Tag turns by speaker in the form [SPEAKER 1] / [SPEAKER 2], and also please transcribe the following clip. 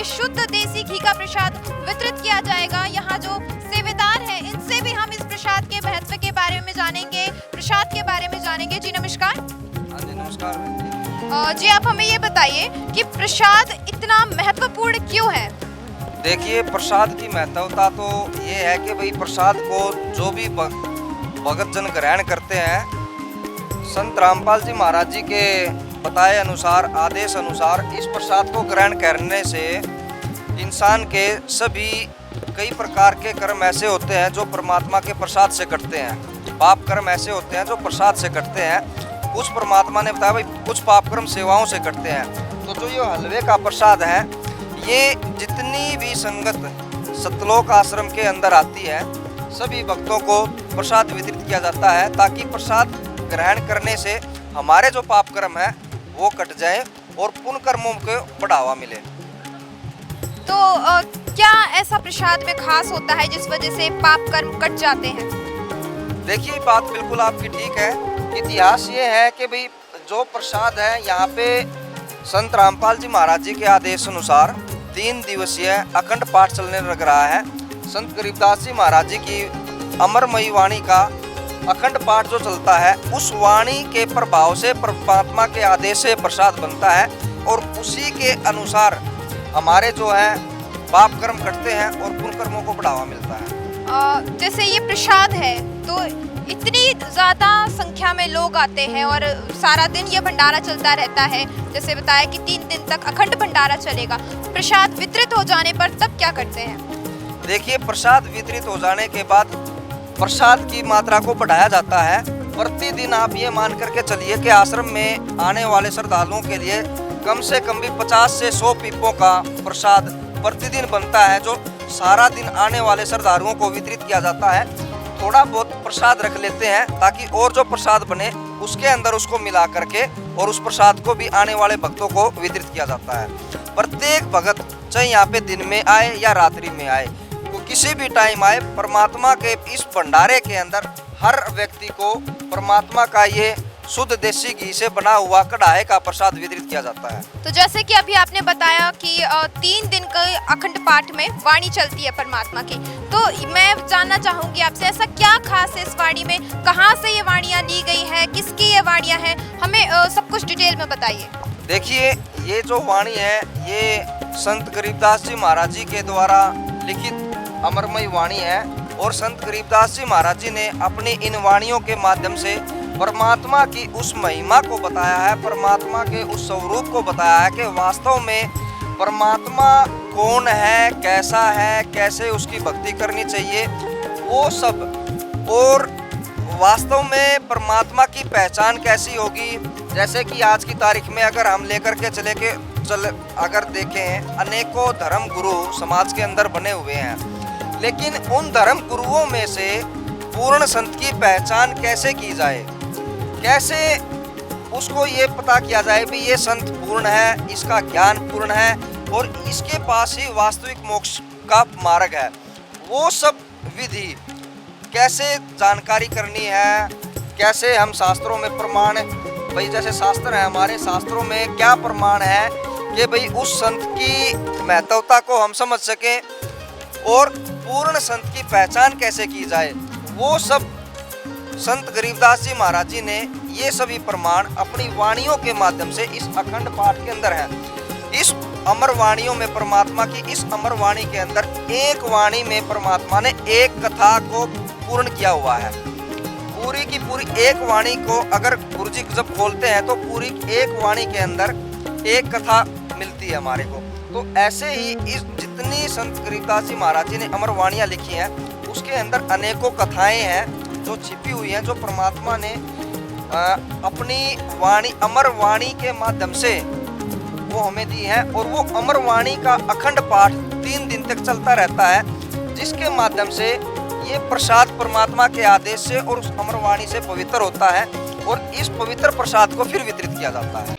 [SPEAKER 1] ये शुद्ध देसी घी का प्रसाद वितरित किया जाएगा। यहाँ जो सेवेदार हैं इनसे भी हम इस प्रसाद के महत्व के बारे में जानेंगे, प्रसाद के बारे में जानेंगे। जी नमस्कार।
[SPEAKER 2] हाँ जी नमस्कार।
[SPEAKER 1] जी आप हमें ये बताइए कि प्रसाद इतना महत्वपूर्ण क्यों है?
[SPEAKER 2] देखिए, प्रसाद की महत्वता तो ये है कि भाई प्रसाद को जो भी भगत जन ग्रहण करते हैं, संत रामपाल जी महाराज जी के बताए अनुसार, आदेश अनुसार इस प्रसाद को ग्रहण करने से इंसान के सभी कई प्रकार के कर्म ऐसे होते हैं जो परमात्मा के प्रसाद से कटते हैं। पाप कर्म ऐसे होते हैं जो प्रसाद से कटते हैं। कुछ परमात्मा ने बताया भाई कुछ पाप कर्म सेवाओं से कटते हैं। तो जो ये हलवे का प्रसाद है, ये जितनी भी संगत सतलोक आश्रम के अंदर आती है सभी भक्तों को प्रसाद वितरित किया जाता है, ताकि प्रसाद ग्रहण करने से हमारे जो पाप कर्म है वो कट जाए और पुण्य कर्मों को बढ़ावा मिले।
[SPEAKER 1] तो क्या ऐसा प्रसाद में खास होता है जिस वजह से पाप कर्म कट जाते हैं?
[SPEAKER 2] देखिए, बात बिल्कुल आपकी ठीक है। इतिहास ये है कि भाई जो प्रसाद है यहाँ पे संत रामपाल जी महाराज जी के आदेश अनुसार 3 दिवसीय अखंड पाठ चलने लग रहा है। संत गरीबदास जी महाराज जी की अमरमयी वाणी का अखंड पाठ जो चलता है, उस वाणी के प्रभाव से परमात्मा के आदेश से प्रसाद बनता है और उसी के अनुसार हमारे जो है पाप कर्म कटते हैं और पुण्य कर्मों को बढ़ावा मिलता है।
[SPEAKER 1] जैसे ये प्रसाद है तो इतनी ज़्यादा संख्या में लोग आते हैं और सारा दिन ये भंडारा चलता रहता है। जैसे बताया कि 3 दिन तक अखंड भंडारा चलेगा। प्रसाद वितरित हो जाने पर तब क्या करते हैं?
[SPEAKER 2] देखिए, प्रसाद वितरित हो जाने के बाद प्रसाद की मात्रा को बढ़ाया जाता है। प्रतिदिन आप ये मान करके चलिए कि आश्रम में आने वाले श्रद्धालुओं के लिए कम से कम भी 50 से 100 पीपों का प्रसाद प्रतिदिन बनता है, जो सारा दिन आने वाले श्रद्धालुओं को वितरित किया जाता है। थोड़ा बहुत प्रसाद रख लेते हैं ताकि और जो प्रसाद बने उसके अंदर उसको मिला करके और उस प्रसाद को भी आने वाले भक्तों को वितरित किया जाता है। प्रत्येक भगत चाहे यहाँ पे दिन में आए या रात्रि में आए, किसी भी टाइम आए, परमात्मा के इस भंडारे के अंदर हर व्यक्ति को परमात्मा का ये शुद्ध देसी घी से बना हुआ कढ़ाई का प्रसाद वितरित किया जाता है।
[SPEAKER 1] तो जैसे कि अभी आपने बताया कि 3 दिन के अखंड पाठ में वाणी चलती है परमात्मा की, तो मैं जानना चाहूंगी आपसे ऐसा क्या खास है इस वाणी में? कहाँ से ये वाणियाँ ली गई है, किसकी ये वाणियाँ हैं? हमें सब कुछ डिटेल में बताइए।
[SPEAKER 2] देखिए, ये जो वाणी है ये संत गरीबदास जी महाराज जी के द्वारा लिखित अमरमयी वाणी है और संत गरीबदास जी महाराज जी ने अपनी इन वाणियों के माध्यम से परमात्मा की उस महिमा को बताया है, परमात्मा के उस स्वरूप को बताया है कि वास्तव में परमात्मा कौन है, कैसा है, कैसे उसकी भक्ति करनी चाहिए, वो सब। और वास्तव में परमात्मा की पहचान कैसी होगी। जैसे कि आज की तारीख में अगर हम लेकर के अगर देखें, अनेकों धर्म गुरु समाज के अंदर बने हुए हैं, लेकिन उन धर्म गुरुओं में से पूर्ण संत की पहचान कैसे की जाए, कैसे उसको ये पता किया जाए भी ये संत पूर्ण है, इसका ज्ञान पूर्ण है और इसके पास ही वास्तविक मोक्ष का मार्ग है, वो सब विधि कैसे जानकारी करनी है, कैसे हम शास्त्रों में प्रमाण, भाई जैसे शास्त्र है हमारे, शास्त्रों में क्या प्रमाण है कि भाई उस संत की महत्वता को हम समझ सकें और पूर्ण संत की पहचान कैसे की जाए, वो सब संत गरीबदास जी महाराज जी ने ये सभी प्रमाण अपनी वाणियों के माध्यम से इस अखंड पाठ के अंदर है। इस अमर वाणियों में परमात्मा की इस अमर वाणी के अंदर एक वाणी में परमात्मा ने एक कथा को पूर्ण किया हुआ है। पूरी की पूरी एक वाणी को अगर गुरु जी जब खोलते हैं तो पूरी एक वाणी के अंदर एक कथा मिलती है हमारे को। तो ऐसे ही इस जितनी संत गरीबदास जी महाराज जी ने अमर वाणियाँ लिखी हैं उसके अंदर अनेकों कथाएं हैं जो छिपी हुई हैं, जो परमात्मा ने अपनी वाणी अमर वाणी के माध्यम से वो हमें दी है। और वो अमर वाणी का अखंड पाठ 3 दिन तक चलता रहता है, जिसके माध्यम से ये प्रसाद परमात्मा के आदेश से और उस अमर वाणी से पवित्र होता है और इस पवित्र प्रसाद को फिर वितरित किया जाता है।